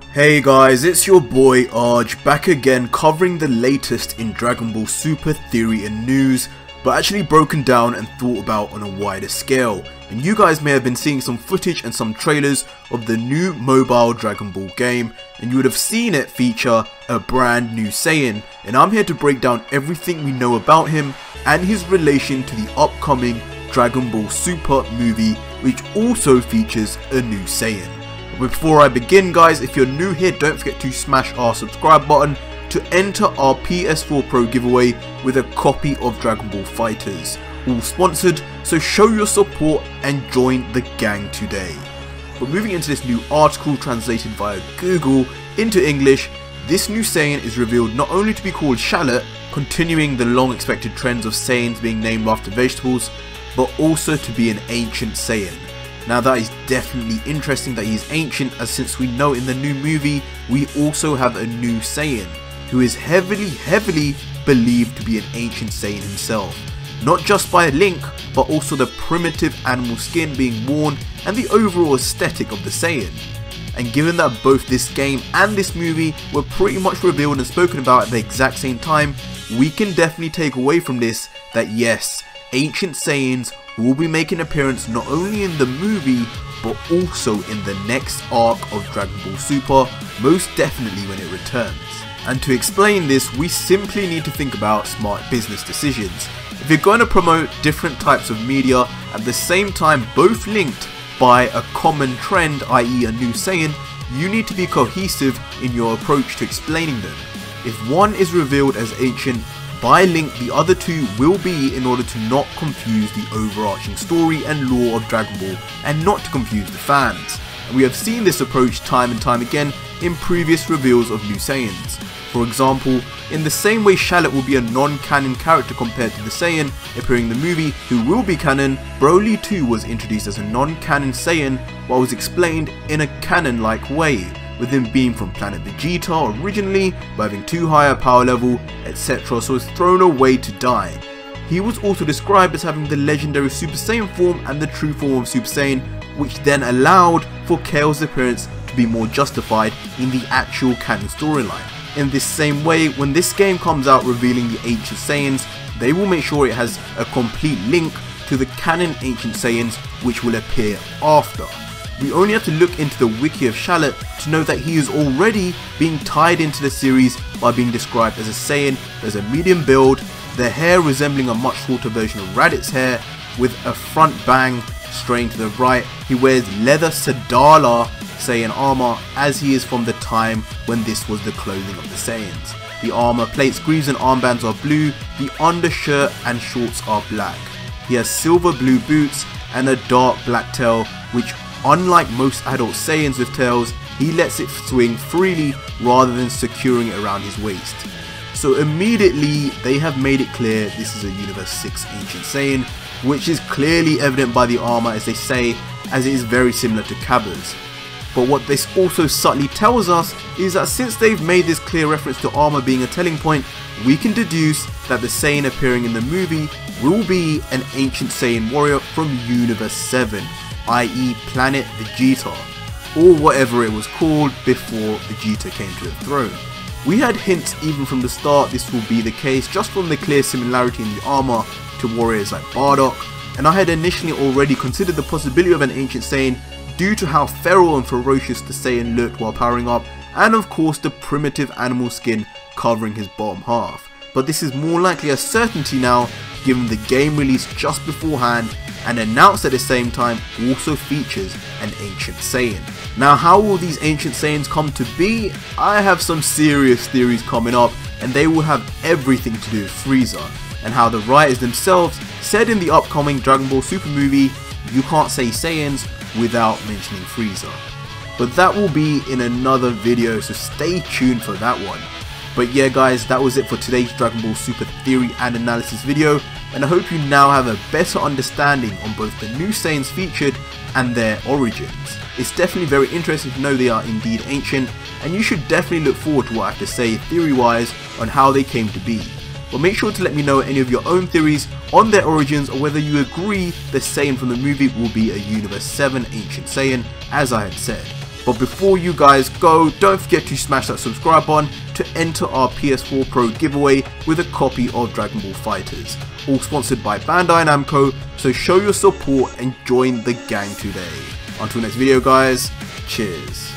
Hey guys, it's your boy Arj, back again covering the latest in Dragon Ball Super theory and news, but actually broken down and thought about on a wider scale. And you guys may have been seeing some footage and some trailers of the new mobile Dragon Ball game, and you would have seen it feature a brand new Saiyan, and I'm here to break down everything we know about him and his relation to the upcoming Dragon Ball Super movie, which also features a new Saiyan. Before I begin guys, if you're new here, don't forget to smash our subscribe button to enter our PS4 Pro giveaway with a copy of Dragon Ball FighterZ, all sponsored, so show your support and join the gang today. But moving into this new article translated via Google into English, this new Saiyan is revealed not only to be called Shallot, continuing the long expected trends of Saiyans being named after vegetables, but also to be an Ancient Saiyan. Now that is definitely interesting that he is ancient, as since we know in the new movie we also have a new Saiyan who is heavily believed to be an Ancient Saiyan himself. Not just by Link, but also the primitive animal skin being worn and the overall aesthetic of the Saiyan. And given that both this game and this movie were pretty much revealed and spoken about at the exact same time, we can definitely take away from this that yes, Ancient Saiyans will be making an appearance not only in the movie but also in the next arc of Dragon Ball Super, most definitely when it returns. And to explain this, we simply need to think about smart business decisions. If you're going to promote different types of media at the same time, both linked by a common trend, i.e. a new Saiyan, you need to be cohesive in your approach to explaining them. If one is revealed as ancient, by link the other two will be, in order to not confuse the overarching story and lore of Dragon Ball and not to confuse the fans. And we have seen this approach time and time again in previous reveals of new Saiyans. For example, in the same way Shallot will be a non-canon character compared to the Saiyan appearing in the movie who will be canon, Broly too was introduced as a non-canon Saiyan but was explained in a canon-like way, with him being from planet Vegeta originally, but having too high a power level, etc, so was thrown away to die. He was also described as having the legendary Super Saiyan form and the true form of Super Saiyan, which then allowed for Kale's appearance to be more justified in the actual canon storyline. In this same way, when this game comes out revealing the Ancient Saiyans, they will make sure it has a complete link to the canon Ancient Saiyans, which will appear after. We only have to look into the wiki of Shallot to know that he is already being tied into the series by being described as a Saiyan. There's a medium build, the hair resembling a much shorter version of Raditz hair with a front bang straying to the right. He wears leather Sadala Saiyan armor, as he is from the time when this was the clothing of the Saiyans. The armor plates, greaves and armbands are blue, the undershirt and shorts are black. He has silver blue boots and a dark black tail, which unlike most adult Saiyans with tails, he lets it swing freely rather than securing it around his waist. So immediately they have made it clear this is a Universe 6 Ancient Saiyan, which is clearly evident by the armor, as they say, as it is very similar to Cabba's. But what this also subtly tells us is that since they've made this clear reference to armor being a telling point, we can deduce that the Saiyan appearing in the movie will be an Ancient Saiyan warrior from Universe 7, i.e. Planet Vegeta, or whatever it was called before Vegeta came to the throne. We had hints even from the start this will be the case, just from the clear similarity in the armor to warriors like Bardock, and I had initially already considered the possibility of an Ancient Saiyan due to how feral and ferocious the Saiyan looked while powering up, and of course the primitive animal skin covering his bottom half. But this is more likely a certainty now, given the game released just beforehand and announced at the same time also features an Ancient Saiyan. Now how will these Ancient Saiyans come to be? I have some serious theories coming up, and they will have everything to do with Frieza, and how the writers themselves said in the upcoming Dragon Ball Super movie, you can't say Saiyans without mentioning Frieza. But that will be in another video, so stay tuned for that one. But yeah guys, that was it for today's Dragon Ball Super theory and analysis video, and I hope you now have a better understanding on both the new Saiyans featured and their origins. It's definitely very interesting to know they are indeed ancient, and you should definitely look forward to what I have to say theory wise on how they came to be. But make sure to let me know any of your own theories on their origins, or whether you agree the Saiyan from the movie will be a Universe 7 Ancient Saiyan, as I had said. But before you guys go, don't forget to smash that subscribe button to enter our PS4 Pro giveaway with a copy of Dragon Ball FighterZ, all sponsored by Bandai Namco, so show your support and join the gang today. Until next video guys, cheers.